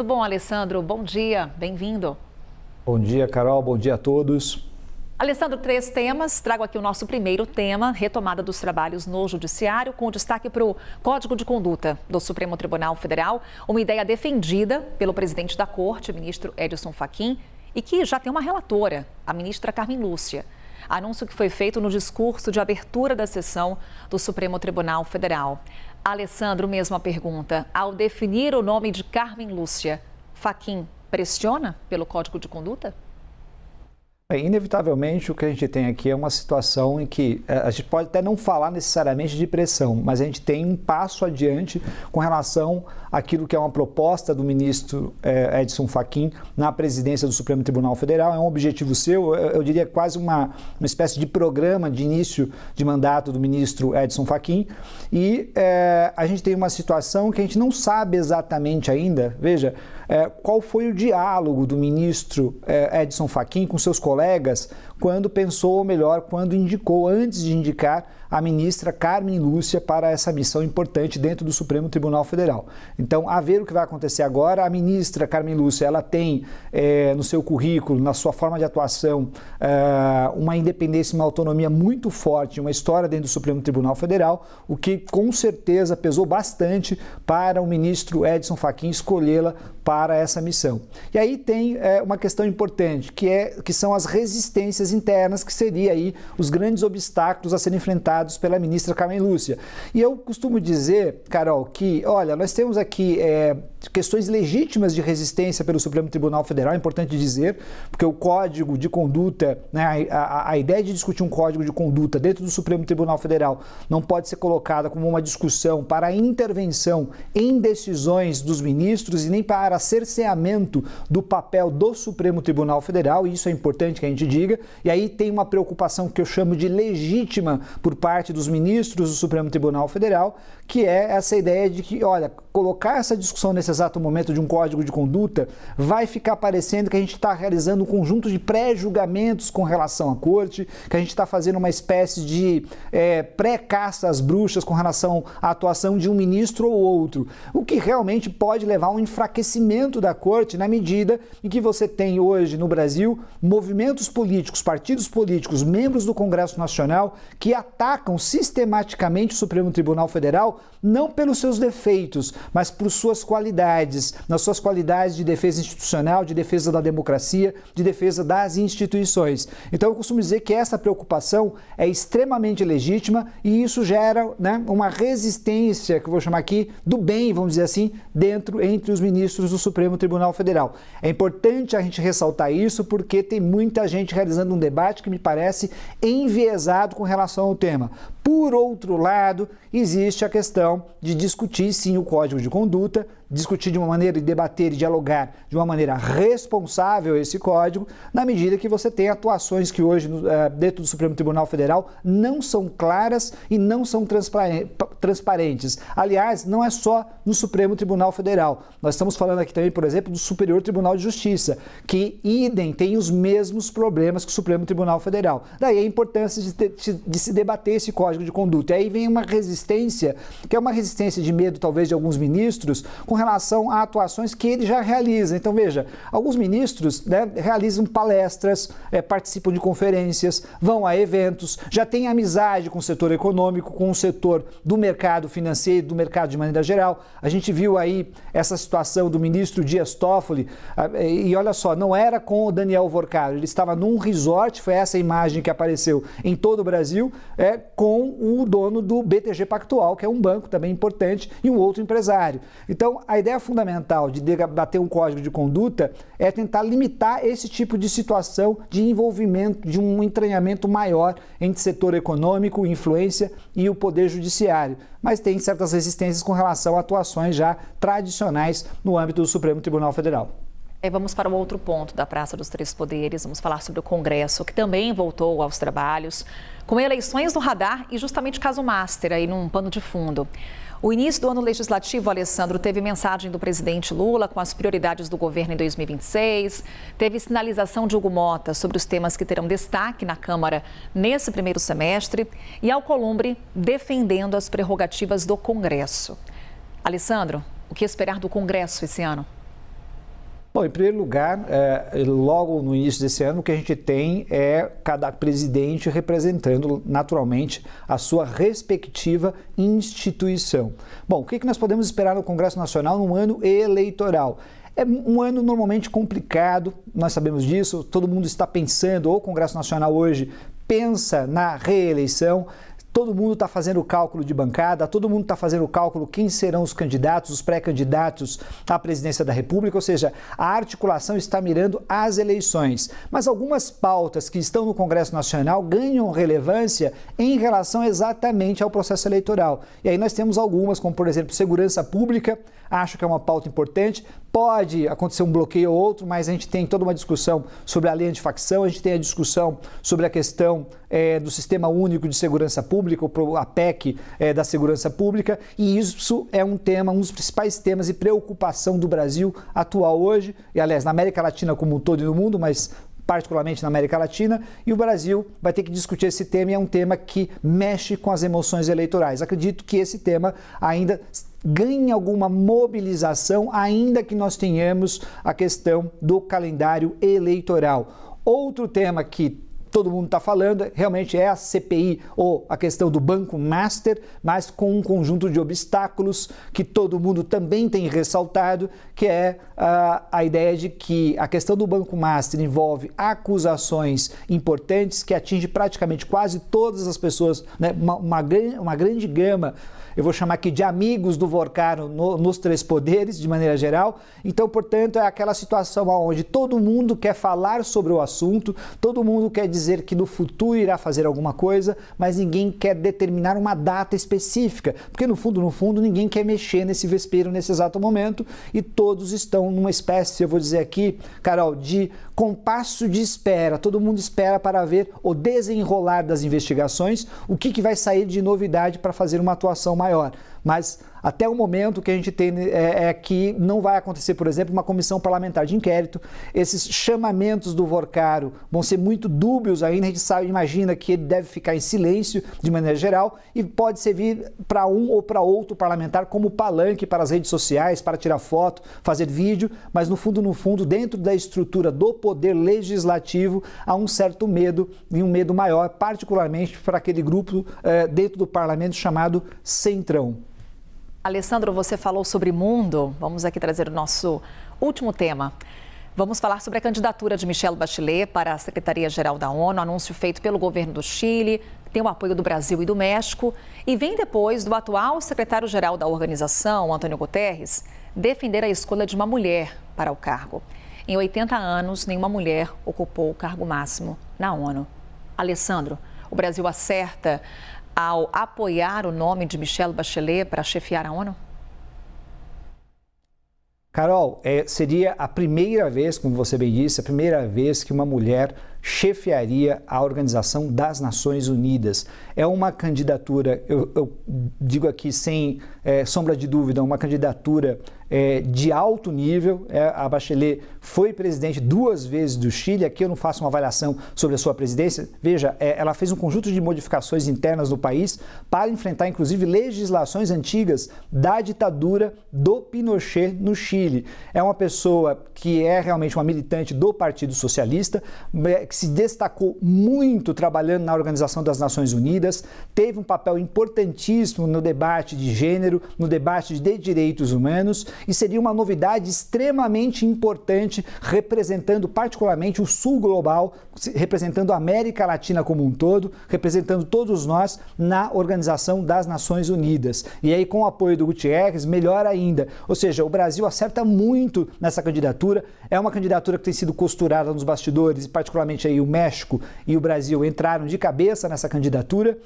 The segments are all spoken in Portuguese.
Tudo bom, Alessandro? Bom dia, bem-vindo. Bom dia, Carol. Bom dia a todos. Alessandro, 3 temas. Trago aqui o nosso primeiro tema, retomada dos trabalhos no Judiciário, com destaque para o Código de Conduta do Supremo Tribunal Federal, uma ideia defendida pelo presidente da Corte, ministro Edson Fachin, e que já tem uma relatora, a ministra Carmen Lúcia. Anúncio que foi feito no discurso de abertura da sessão do Supremo Tribunal Federal. Alessandro, mesma pergunta. Ao definir o nome de Carmen Lúcia, Fachin pressiona pelo Código de Conduta? Inevitavelmente, o que a gente tem aqui é uma situação em que a gente pode até não falar necessariamente de pressão, mas a gente tem um passo adiante com relação àquilo que é uma proposta do ministro Edson Fachin na presidência do Supremo Tribunal Federal. É um objetivo seu, eu diria quase uma espécie de programa de início de mandato do ministro Edson Fachin. E a gente tem uma situação que a gente não sabe exatamente ainda, veja, qual foi o diálogo do ministro Edson Fachin com seus colegas quando pensou, ou melhor, quando indicou, antes de indicar a ministra Carmen Lúcia para essa missão importante dentro do Supremo Tribunal Federal. Então, a ver o que vai acontecer agora, a ministra Carmen Lúcia, ela tem no seu currículo, na sua forma de atuação, uma independência e uma autonomia muito forte, uma história dentro do Supremo Tribunal Federal, o que com certeza pesou bastante para o ministro Edson Fachin escolhê-la para essa missão. E aí tem uma questão importante, que são as resistências internas, que seria aí os grandes obstáculos a serem enfrentados pela ministra Carmen Lúcia. E eu costumo dizer, Carol, que, olha, nós temos aqui questões legítimas de resistência pelo Supremo Tribunal Federal, é importante dizer, porque o Código de Conduta, né, a ideia de discutir um Código de Conduta dentro do Supremo Tribunal Federal não pode ser colocada como uma discussão para a intervenção em decisões dos ministros e nem para cerceamento do papel do Supremo Tribunal Federal, e isso é importante que a gente diga. E aí tem uma preocupação que eu chamo de legítima por parte dos ministros do Supremo Tribunal Federal, que é essa ideia de que, olha, colocar essa discussão nesse exato momento de um Código de Conduta vai ficar parecendo que a gente está realizando um conjunto de pré-julgamentos com relação à Corte, que a gente está fazendo uma espécie de pré-caça às bruxas com relação à atuação de um ministro ou outro, o que realmente pode levar a um enfraquecimento da Corte na medida em que você tem hoje no Brasil movimentos políticos, partidos políticos, membros do Congresso Nacional que atacam sistematicamente o Supremo Tribunal Federal não pelos seus defeitos, mas por suas qualidades, nas suas qualidades de defesa institucional, de defesa da democracia, de defesa das instituições. Então eu costumo dizer que essa preocupação é extremamente legítima e isso gera, né, uma resistência, que eu vou chamar aqui, do bem, vamos dizer assim, entre os ministros do Supremo Tribunal Federal. É importante a gente ressaltar isso porque tem muita gente realizando um debate que me parece enviesado com relação ao tema. Por outro lado, existe a questão de discutir sim o Código de Conduta, discutir de uma maneira e debater e dialogar de uma maneira responsável esse código, na medida que você tem atuações que hoje dentro do Supremo Tribunal Federal não são claras e não são transparentes. Aliás, não é só no Supremo Tribunal Federal. Nós estamos falando aqui também, por exemplo, do Superior Tribunal de Justiça, que idem tem os mesmos problemas que o Supremo Tribunal Federal. Daí a importância de se debater esse Código de Conduta. E aí vem uma resistência, que é uma resistência de medo, talvez, de alguns ministros, com relação a atuações que ele já realiza. Então, veja, alguns ministros, né, realizam palestras, participam de conferências, vão a eventos, já têm amizade com o setor econômico, com o setor do mercado financeiro, do mercado de maneira geral. A gente viu aí essa situação do ministro Dias Toffoli, e olha só, não era com o Daniel Worcaro, ele estava num resort, foi essa imagem que apareceu em todo o Brasil, com o dono do BTG Pactual, que é um banco também importante, e um outro empresário. Então, a ideia fundamental de debater um código de conduta é tentar limitar esse tipo de situação de envolvimento, de um entranhamento maior entre setor econômico, influência e o poder judiciário. Mas tem certas resistências com relação a atuações já tradicionais no âmbito do Supremo Tribunal Federal. Vamos para o outro ponto da Praça dos Três Poderes, vamos falar sobre o Congresso, que também voltou aos trabalhos, com eleições no radar e justamente caso Master aí num pano de fundo. O início do ano legislativo, Alessandro, teve mensagem do presidente Lula com as prioridades do governo em 2026, teve sinalização de Hugo Mota sobre os temas que terão destaque na Câmara nesse primeiro semestre e Alcolumbre defendendo as prerrogativas do Congresso. Alessandro, o que esperar do Congresso esse ano? Bom, em primeiro lugar, logo no início desse ano, o que a gente tem é cada presidente representando naturalmente a sua respectiva instituição. Bom, o que nós podemos esperar no Congresso Nacional num ano eleitoral? É um ano normalmente complicado, nós sabemos disso, todo mundo está pensando, ou o Congresso Nacional hoje pensa na reeleição. Todo mundo está fazendo o cálculo de bancada, todo mundo está fazendo o cálculo quem serão os candidatos, os pré-candidatos à presidência da República, ou seja, a articulação está mirando as eleições. Mas algumas pautas que estão no Congresso Nacional ganham relevância em relação exatamente ao processo eleitoral. E aí nós temos algumas, como por exemplo, segurança pública, acho que é uma pauta importante. Pode acontecer um bloqueio ou outro, mas a gente tem toda uma discussão sobre a lei antifacção, a gente tem a discussão sobre a questão do Sistema Único de Segurança Pública, a PEC da Segurança Pública, e isso é um tema, um dos principais temas e preocupação do Brasil atual hoje, e aliás, na América Latina como um todo e no mundo, mas particularmente na América Latina, e o Brasil vai ter que discutir esse tema e é um tema que mexe com as emoções eleitorais. Acredito que esse tema ainda ganhe alguma mobilização, ainda que nós tenhamos a questão do calendário eleitoral. Outro tema que todo mundo está falando, realmente é a CPI ou a questão do Banco Master, mas com um conjunto de obstáculos que todo mundo também tem ressaltado, que é a ideia de que a questão do Banco Master envolve acusações importantes que atinge praticamente quase todas as pessoas, né? uma grande gama, eu vou chamar aqui de amigos do Vorcaro nos três poderes, de maneira geral. Então, portanto, é aquela situação onde todo mundo quer falar sobre o assunto, todo mundo quer dizer que no futuro irá fazer alguma coisa, mas ninguém quer determinar uma data específica, porque no fundo, ninguém quer mexer nesse vespeiro nesse exato momento e todos estão numa espécie, eu vou dizer aqui, Carol, de compasso de espera. Todo mundo espera para ver o desenrolar das investigações, o que vai sair de novidade para fazer uma atuação maior. Mas até o momento que a gente tem é que não vai acontecer, por exemplo, uma comissão parlamentar de inquérito. Esses chamamentos do Vorcaro vão ser muito dúbios ainda, a gente imagina que ele deve ficar em silêncio de maneira geral e pode servir para um ou para outro parlamentar como palanque para as redes sociais, para tirar foto, fazer vídeo, mas no fundo, dentro da estrutura do poder legislativo, há um certo medo e um medo maior, particularmente para aquele grupo dentro do parlamento chamado Centrão. Alessandro, você falou sobre mundo, vamos aqui trazer o nosso último tema. Vamos falar sobre a candidatura de Michelle Bachelet para a Secretaria-Geral da ONU, anúncio feito pelo governo do Chile, tem o apoio do Brasil e do México e vem depois do atual secretário-geral da organização, Antônio Guterres, defender a escolha de uma mulher para o cargo. Em 80 anos, nenhuma mulher ocupou o cargo máximo na ONU. Alessandro, o Brasil acerta ao apoiar o nome de Michelle Bachelet para chefiar a ONU? Carol, seria a primeira vez, como você bem disse, a primeira vez que uma mulher chefiaria a Organização das Nações Unidas. É uma candidatura, eu digo aqui sem sombra de dúvida, uma candidatura de alto nível. A Bachelet foi presidente 2 vezes do Chile, aqui eu não faço uma avaliação sobre a sua presidência. Veja, ela fez um conjunto de modificações internas no país para enfrentar, inclusive, legislações antigas da ditadura do Pinochet no Chile. É uma pessoa que é realmente uma militante do Partido Socialista, que se destacou muito trabalhando na Organização das Nações Unidas, teve um papel importantíssimo no debate de gênero, no debate de direitos humanos, e seria uma novidade extremamente importante, representando particularmente o Sul global, representando a América Latina como um todo, representando todos nós na Organização das Nações Unidas. E aí, com o apoio do Guterres, melhor ainda. Ou seja, o Brasil acerta muito nessa candidatura, é uma candidatura que tem sido costurada nos bastidores, e particularmente aí o México e o Brasil entraram de cabeça nessa candidatura,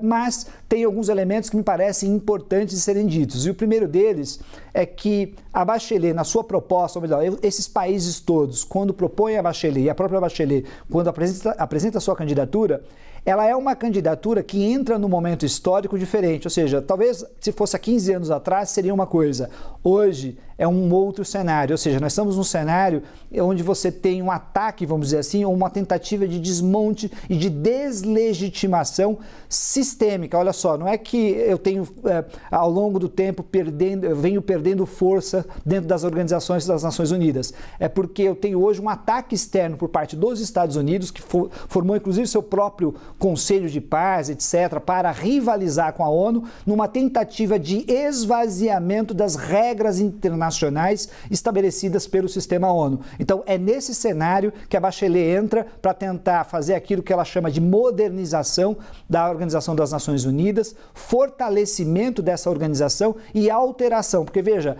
mas tem alguns elementos que me parecem importantes de serem ditos. E o primeiro deles é que a Bachelet, na sua proposta, ou melhor, esses países todos, quando propõem a Bachelet e a própria Bachelet, quando apresenta a sua candidatura, ela é uma candidatura que entra num momento histórico diferente, ou seja, talvez se fosse há 15 anos atrás seria uma coisa, hoje é um outro cenário, ou seja, nós estamos num cenário onde você tem um ataque, vamos dizer assim, ou uma tentativa de desmonte e de deslegitimação sistêmica. Olha só, não é que eu tenho ao longo do tempo venho perdendo perdendo força dentro das organizações das Nações Unidas. É porque eu tenho hoje um ataque externo por parte dos Estados Unidos, que formou inclusive seu próprio Conselho de Paz, etc., para rivalizar com a ONU, numa tentativa de esvaziamento das regras internacionais estabelecidas pelo sistema ONU. Então, é nesse cenário que a Bachelet entra para tentar fazer aquilo que ela chama de modernização da Organização das Nações Unidas, fortalecimento dessa organização e alteração. Porque, veja,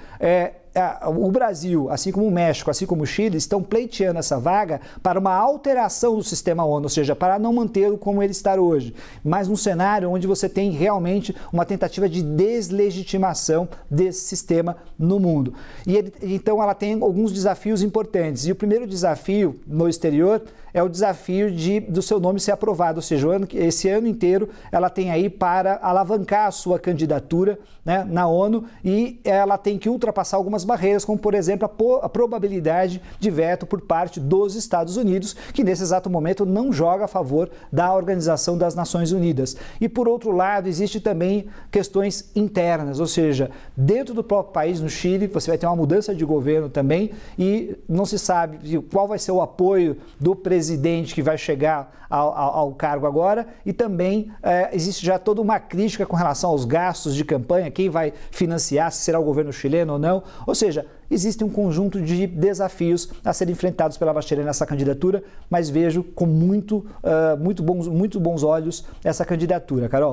o Brasil, assim como o México, assim como o Chile, estão pleiteando essa vaga para uma alteração do sistema ONU, ou seja, para não mantê-lo como ele está hoje, mas num cenário onde você tem realmente uma tentativa de deslegitimação desse sistema no mundo. Então ela tem alguns desafios importantes, e o primeiro desafio no exterior é o desafio do seu nome ser aprovado, ou seja, esse ano inteiro ela tem aí para alavancar a sua candidatura, né, na ONU, e ela tem que ultrapassar algumas barreiras, como por exemplo a probabilidade de veto por parte dos Estados Unidos, que nesse exato momento não joga a favor da Organização das Nações Unidas. E por outro lado, existe também questões internas, ou seja, dentro do próprio país, no Chile, você vai ter uma mudança de governo também, e não se sabe qual vai ser o apoio do presidente que vai chegar ao cargo agora, e também existe já toda uma crítica com relação aos gastos de campanha, quem vai financiar, se será o governo chileno ou não. Ou seja, existe um conjunto de desafios a serem enfrentados pela Bachelet nessa candidatura, mas vejo com muito bons olhos essa candidatura, Carol.